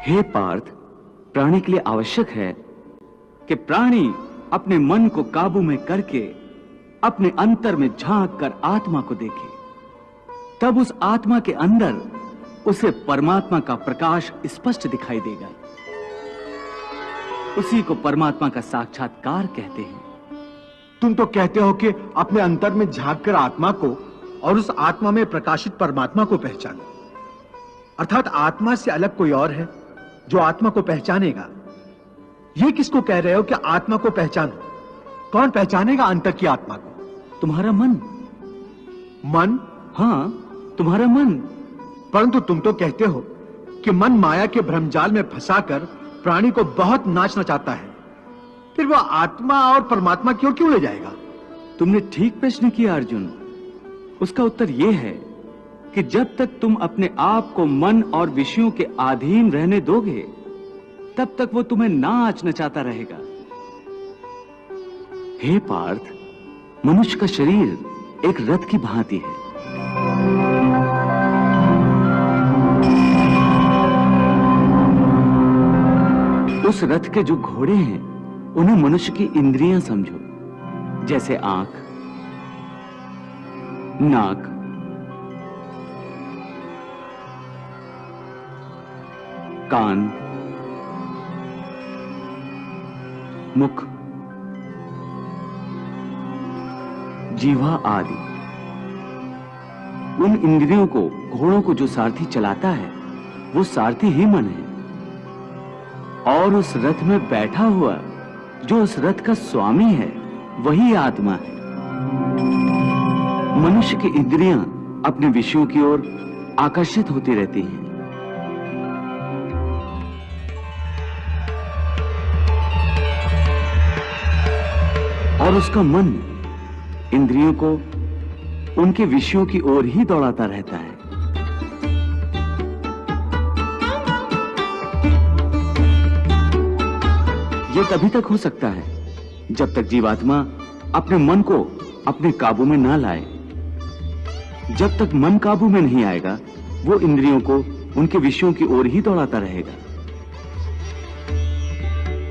हे पार्थ, प्राणी के लिए आवश्यक है कि प्राणी अपने मन को काबू में करके अपने अंतर में झांक कर आत्मा को देखे। तब उस आत्मा के अंदर उसे परमात्मा का प्रकाश स्पष्ट दिखाई देगा। उसी को परमात्मा का साक्षात्कार कहते हैं। तुम तो कहते हो कि अपने अंतर में झांक कर आत्मा को और उस आत्मा में प्रकाशित परमात्मा को पहचानो, अर्थात आत्मा से अलग कोई और है जो आत्मा को पहचानेगा। ये किसको कह रहे हो कि आत्मा को पहचानो? कौन पहचानेगा अंतर की आत्मा को? तुम्हारा मन। मन? हाँ, तुम्हारा मन। परंतु तुम तो कहते हो कि मन माया के भ्रमजाल में फंसाकर प्राणी को बहुत नाच नचाता है, फिर वह आत्मा और परमात्मा की ओर क्यों ले जाएगा? तुमने ठीक प्रश्न किया अर्जुन। उसका उत्तर यह है कि जब तक तुम अपने आप को मन और विषयों के अधीन रहने दोगे, तब तक वो तुम्हें नाच नचाता रहेगा। हे पार्थ, मनुष्य का शरीर एक रथ की भांति है। उस रथ के जो घोड़े हैं, उन्हें मनुष्य की इंद्रियां समझो, जैसे आंख, नाक, कान, मुख, जीवा आदि। उन इंद्रियों को, घोड़ों को जो सारथी चलाता है, वो सारथी ही मन है। और उस रथ में बैठा हुआ जो उस रथ का स्वामी है, वही आत्मा है। मनुष्य की इंद्रियां अपने विषयों की ओर आकर्षित होती रहती हैं। और उसका मन इंद्रियों को उनके विषयों की ओर ही दौड़ाता रहता है। यह तभी तक हो सकता है जब तक जीवात्मा अपने मन को अपने काबू में ना लाए। जब तक मन काबू में नहीं आएगा, वो इंद्रियों को उनके विषयों की ओर ही दौड़ाता रहेगा।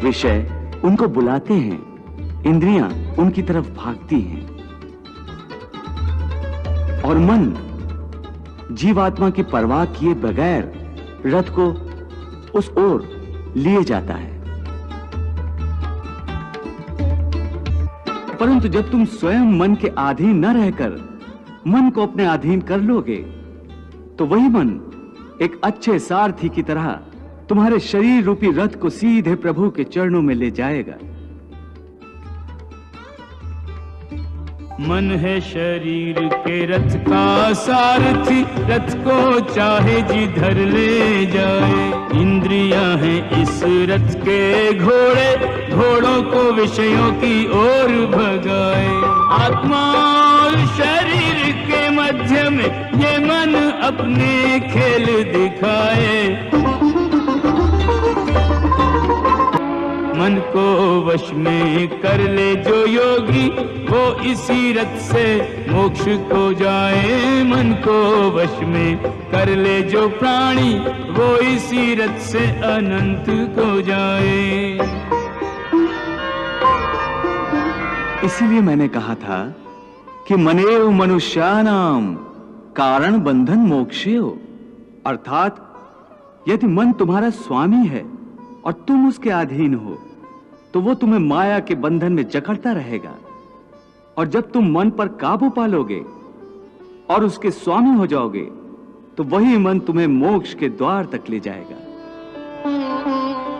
विषय उनको बुलाते हैं, इंद्रियां उनकी तरफ भागती हैं, और मन जीवात्मा की परवाह किए बगैर रथ को उस ओर लिए जाता है। परंतु जब तुम स्वयं मन के अधीन न रहकर मन को अपने अधीन कर लोगे, तो वही मन एक अच्छे सारथी की तरह तुम्हारे शरीर रूपी रथ को सीधे प्रभु के चरणों में ले जाएगा। मन है शरीर के रथ का सारथी, रथ को चाहे जिधर ले जाए। इंद्रियां हैं इस रथ के घोड़े, घोड़ों को विषयों की ओर भगाए। आत्मा और शरीर के मध्य में ये मन अपने खेल दिखाए। मन को वश में कर ले जो योगी, वो इसी रथ से मोक्ष को जाए। मन को वश में कर ले जो प्राणी, वो इसी रथ से अनंत को जाए। इसीलिए मैंने कहा था कि मनेव मनुष्यानाम कारण बंधन मोक्षेय। अर्थात यदि मन तुम्हारा स्वामी है और तुम उसके अधीन हो, तो वो तुम्हें माया के बंधन में जकड़ता रहेगा। और जब तुम मन पर काबू पालोगे और उसके स्वामी हो जाओगे, तो वही मन तुम्हें मोक्ष के द्वार तक ले जाएगा।